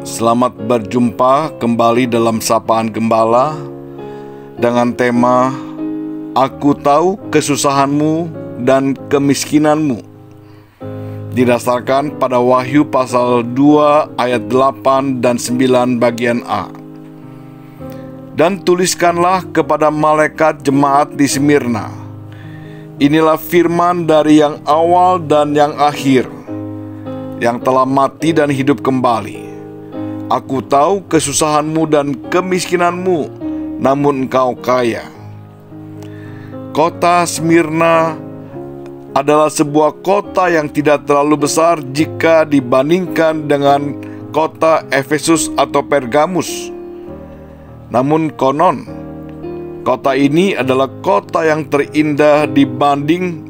Selamat berjumpa kembali dalam Sapaan Gembala dengan tema Aku Tahu Kesusahanmu dan Kemiskinanmu, didasarkan pada Wahyu pasal 2 ayat 8 dan 9 bagian A. Dan tuliskanlah kepada malaikat jemaat di Smirna, inilah firman dari yang awal dan yang akhir, yang telah mati dan hidup kembali. Aku tahu kesusahanmu dan kemiskinanmu, namun engkau kaya. Kota Smirna adalah sebuah kota yang tidak terlalu besar jika dibandingkan dengan kota Efesus atau Pergamus. Namun konon, kota ini adalah kota yang terindah dibanding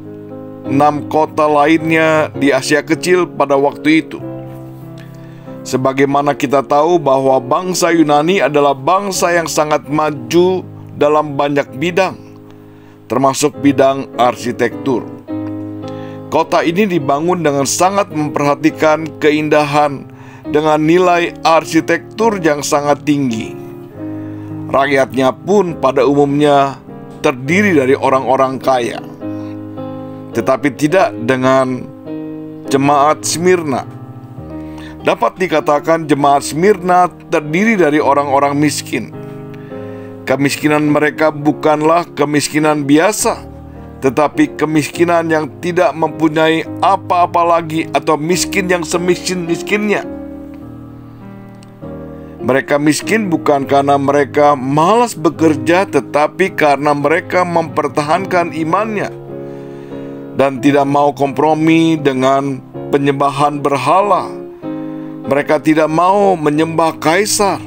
6 kota lainnya di Asia Kecil pada waktu itu. Sebagaimana kita tahu bahwa bangsa Yunani adalah bangsa yang sangat maju dalam banyak bidang, termasuk bidang arsitektur. Kota ini dibangun dengan sangat memperhatikan keindahan dengan nilai arsitektur yang sangat tinggi. Rakyatnya pun pada umumnya terdiri dari orang-orang kaya, tetapi tidak dengan jemaat Smirna. Dapat dikatakan jemaat Smirna terdiri dari orang-orang miskin. Kemiskinan mereka bukanlah kemiskinan biasa, tetapi kemiskinan yang tidak mempunyai apa-apa lagi, atau miskin yang semiskin-miskinnya. Mereka miskin bukan karena mereka malas bekerja, tetapi karena mereka mempertahankan imannya dan tidak mau kompromi dengan penyembahan berhala. Mereka tidak mau menyembah kaisar.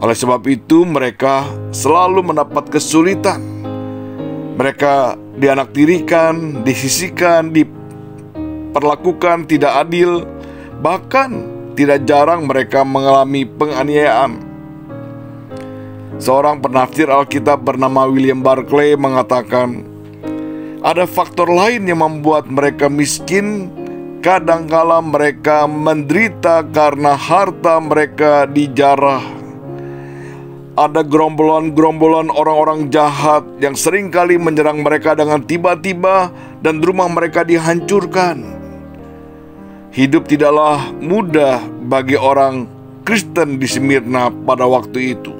Oleh sebab itu mereka selalu mendapat kesulitan. Mereka dianaktirikan, disisihkan, diperlakukan tidak adil. Bahkan tidak jarang mereka mengalami penganiayaan. Seorang penafsir Alkitab bernama William Barclay mengatakan, ada faktor lain yang membuat mereka miskin. Kadangkala mereka menderita karena harta mereka dijarah. Ada gerombolan-gerombolan orang-orang jahat yang seringkali menyerang mereka dengan tiba-tiba dan rumah mereka dihancurkan. Hidup tidaklah mudah bagi orang Kristen di Smirna pada waktu itu.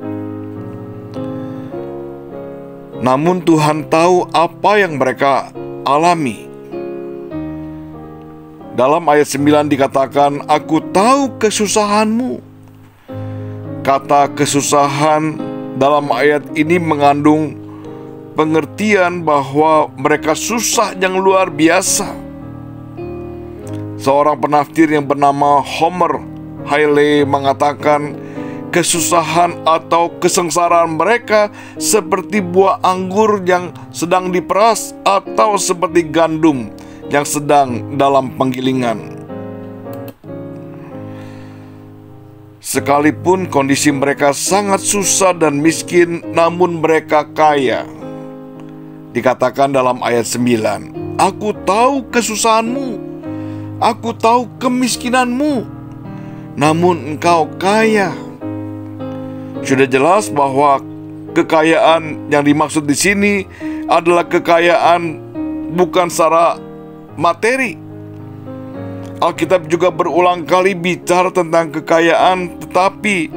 Namun Tuhan tahu apa yang mereka alami. Dalam ayat 9 dikatakan, Aku tahu kesusahanmu. Kata kesusahan dalam ayat ini mengandung pengertian bahwa mereka susah yang luar biasa. Seorang penafsir yang bernama Homer Haile mengatakan, kesusahan atau kesengsaraan mereka seperti buah anggur yang sedang diperas, atau seperti gandum yang sedang dalam penggilingan. Sekalipun kondisi mereka sangat susah dan miskin, namun mereka kaya. Dikatakan dalam ayat 9, Aku tahu kesusahanmu, aku tahu kemiskinanmu, namun engkau kaya. Sudah jelas bahwa kekayaan yang dimaksud di sini adalah kekayaan bukan secara materi. Alkitab juga berulang kali bicara tentang kekayaan, tetapi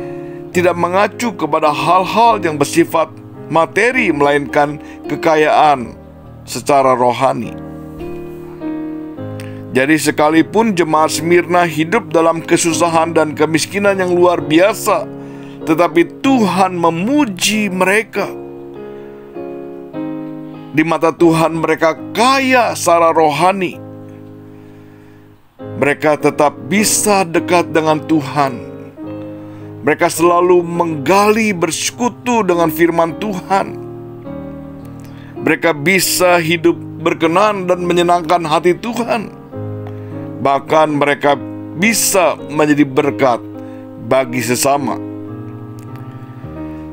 tidak mengacu kepada hal-hal yang bersifat materi, melainkan kekayaan secara rohani. Jadi sekalipun jemaat Smirna hidup dalam kesusahan dan kemiskinan yang luar biasa, tetapi Tuhan memuji mereka. Di mata Tuhan mereka kaya secara rohani. Mereka tetap bisa dekat dengan Tuhan. Mereka selalu menggali, bersekutu dengan firman Tuhan. Mereka bisa hidup berkenan dan menyenangkan hati Tuhan. Bahkan mereka bisa menjadi berkat bagi sesama.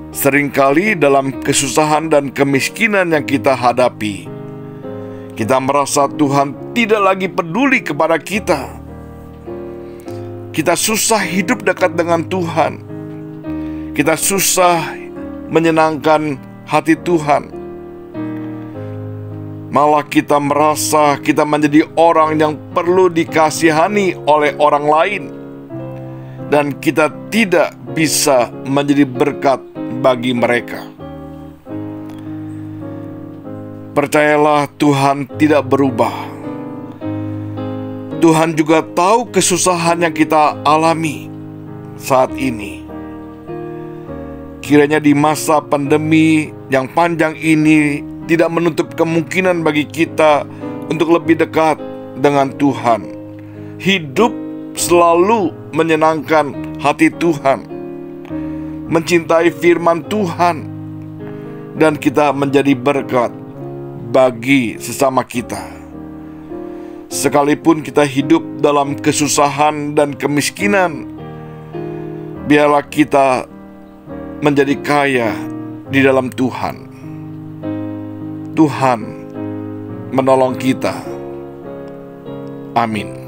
Seringkali dalam kesusahan dan kemiskinan yang kita hadapi, kita merasa Tuhan tidak lagi peduli kepada kita. kita susah hidup dekat dengan Tuhan, kita susah menyenangkan hati Tuhan, malah kita merasa kita menjadi orang yang perlu dikasihani oleh orang lain, dan kita tidak bisa menjadi berkat bagi mereka. Percayalah, Tuhan tidak berubah. Tuhan juga tahu kesusahan yang kita alami saat ini. Kiranya di masa pandemi yang panjang ini tidak menutup kemungkinan bagi kita untuk lebih dekat dengan Tuhan. Hidup selalu menyenangkan hati Tuhan, mencintai firman Tuhan, dan kita menjadi berkat bagi sesama kita. Sekalipun kita hidup dalam kesusahan dan kemiskinan, biarlah kita menjadi kaya di dalam Tuhan. Tuhan menolong kita. Amin.